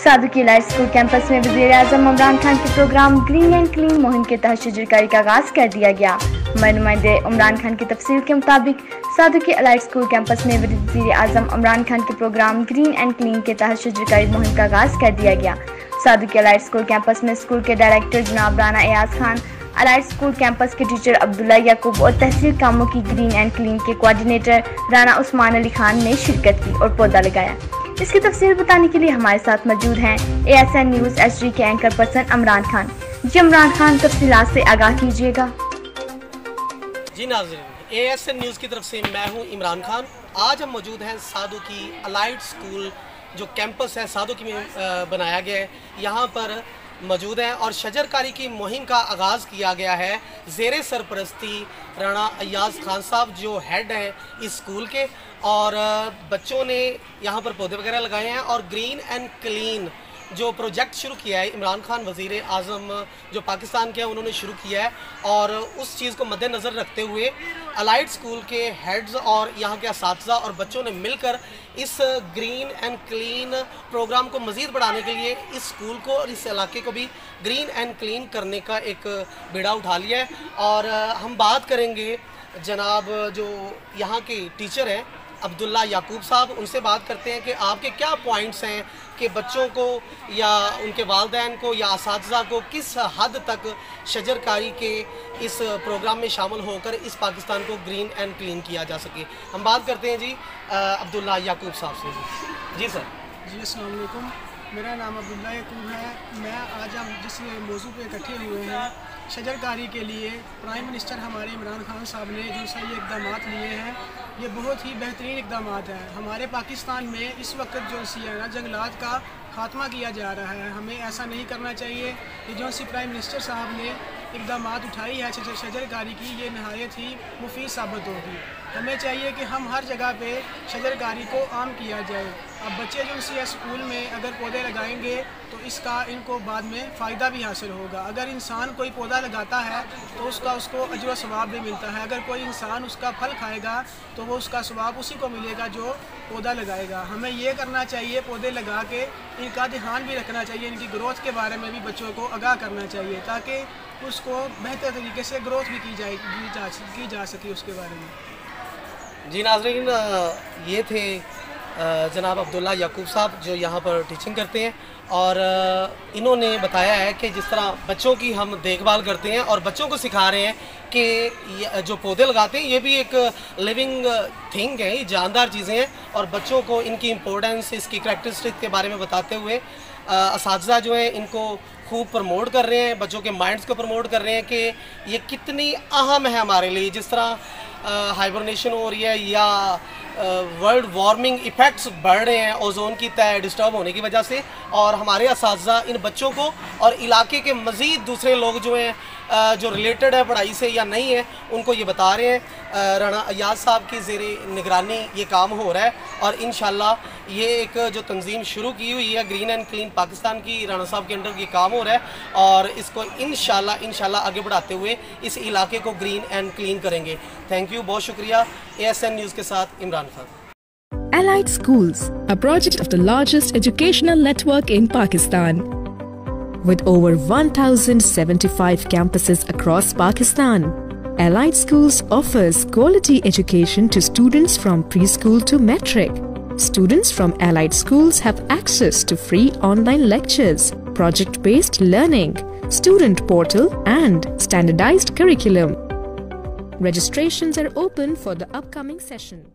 सादू की light school campus में वज़ीर-ए-आज़म इमरान खान के प्रोग्राम ग्रीन एंड क्लीन मुहिम के तहत शजरकारी का आगाज़ कर दिया गया। नुमाइंदे इमरान खान की तफसील के मुताबिक सादू के लाइट स्कूल कैंपस में वज़ीर-ए-आज़म इमरान खान के प्रोग्राम ग्रीन एंड क्लीन के तहत शजरकारी मुहिम का आगाज़ कर दिया गया। सादू के लाइट स्कूल कैंपस में स्कूल के डायरेक्टर जनाब Rana Ayaz Khan, allied school campus के टीचर अब्दुल्ला याकूब और तहसील कामों की ग्रीन एंड क्लीन के कोऑर्डिनेटर राना उस्मान अली खान ने शिरकत की और पौधा लगाया। इसकी तफसील बताने के लिए हमारे साथ मौजूद हैं ASN न्यूज़ HD के एंकर पर्सन इमरान खान। जी इमरान खान, तफसीलात से आगाह कीजिएगा। जी नाज़रीन, ASN न्यूज़ की तरफ से मैं हूं इमरान खान। आज हम मौजूद हैं सादू की अलाइट स्कूल जो कैंपस है सादू की में बनाया गया है, यहाँ पर मौजूद हैं और शजरकारी की मुहिम का आगाज़ किया गया है ज़ेरे सरपरस्ती राना अय्याज़ खान साहब जो हेड हैं इस स्कूल के। और बच्चों ने यहाँ पर पौधे वगैरह लगाए हैं और ग्रीन एंड क्लीन जो प्रोजेक्ट शुरू किया है इमरान खान वज़ीर-ए-आज़म जो पाकिस्तान के हैं उन्होंने शुरू किया है, और उस चीज़ को मद्देनज़र रखते हुए अलाइट स्कूल के हेड्स और यहाँ के असातिज़ा और बच्चों ने मिलकर इस ग्रीन एंड क्लीन प्रोग्राम को मज़ीद बढ़ाने के लिए इस स्कूल को और इस इलाके को भी ग्रीन एंड क्लीन करने का एक बीड़ा उठा लिया है। और हम बात करेंगे जनाब जो यहाँ के टीचर हैं अब्दुल्ला याकूब साहब, उनसे बात करते हैं कि आपके क्या पॉइंट्स हैं कि बच्चों को या उनके वालिदैन को या असातिज़ा को किस हद तक शजरकारी के इस प्रोग्राम में शामिल होकर इस पाकिस्तान को ग्रीन एंड क्लीन किया जा सके। हम बात करते हैं जी अब्दुल्ला याकूब साहब से। जी सर। जी अस्सलाम वालेकुम, मेरा नाम अब्दुल्ला याकूब है। मैं आज हम जिस मौजू पे इकट्ठे हुए हैं शजरकारी के लिए, प्राइम मिनिस्टर हमारे इमरान खान साहब ने जो सही इकदाम लिए हैं ये बहुत ही बेहतरीन इकदाम हैं। हमारे पाकिस्तान में इस वक्त जो है ना जंगलात का खात्मा किया जा रहा है, हमें ऐसा नहीं करना चाहिए। ये जो प्राइम मिनिस्टर साहब ने इकदाम उठाई है शजरकारी की, ये नहायत ही मुफीद साबित होगी। हमें चाहिए कि हम हर जगह पे शजरकारी को आम किया जाए। अब बच्चे जो स्कूल में अगर पौधे लगाएंगे तो इसका इनको बाद में फ़ायदा भी हासिल होगा। अगर इंसान कोई पौधा लगाता है तो उसको अजर व सवाब भी मिलता है। अगर कोई इंसान उसका फल खाएगा तो वो उसका सवाब उसी को मिलेगा जो पौधा लगाएगा। हमें ये करना चाहिए, पौधे लगा के इनका ध्यान भी रखना चाहिए, इनकी ग्रोथ के बारे में भी बच्चों को आगाह करना चाहिए ताकि उसको बेहतर तरीके से ग्रोथ भी की जा सके उसके बारे में। जी नाज़रीन, ये थे जनाब अब्दुल्ला याकूब साहब जो यहाँ पर टीचिंग करते हैं, और इन्होंने बताया है कि जिस तरह बच्चों की हम देखभाल करते हैं और बच्चों को सिखा रहे हैं कि जो पौधे लगाते हैं ये भी एक लिविंग थिंग है, ये जानदार चीज़ें हैं, और बच्चों को इनकी इम्पोर्टेंस, इसकी करैक्टरिस्टिक के बारे में बताते हुए असातिज़ा जो हैं इनको खूब प्रमोट कर रहे हैं, बच्चों के माइंड्स को प्रमोट कर रहे हैं कि ये कितनी अहम है हमारे लिए। जिस तरह हाइबरनेशन हो रही है या वर्ल्ड वार्मिंग इफ़ेक्ट्स बढ़ रहे हैं ओजोन की तय डिस्टर्ब होने की वजह से, और हमारे असातिज़ा इन बच्चों को और इलाके के मज़ीद दूसरे लोग जो हैं जो रिलेटेड है पढ़ाई से या नहीं है उनको ये बता रहे हैं। राना अय्याज़ साहब की ज़ेरे निगरानी ये काम हो रहा है, और इंशाल्लाह ये एक जो तंजीम शुरू की हुई है ग्रीन एंड क्लीन पाकिस्तान की, राना साहब के अंडर ये काम हो रहा है, और इसको इंशाल्लाह आगे बढ़ाते हुए इस इलाके को ग्रीन एंड क्लीन करेंगे। थैंक यू, बहुत शुक्रिया। ASN न्यूज़ के साथ Imran Khan. Allied Schools, a project of the largest educational network in Pakistan. With over 1,075 campuses across Pakistan, Allied Schools offers quality education to students from preschool to matric. Students from Allied Schools have access to free online lectures, project-based learning, student portal, and standardized curriculum. Registrations are open for the upcoming session.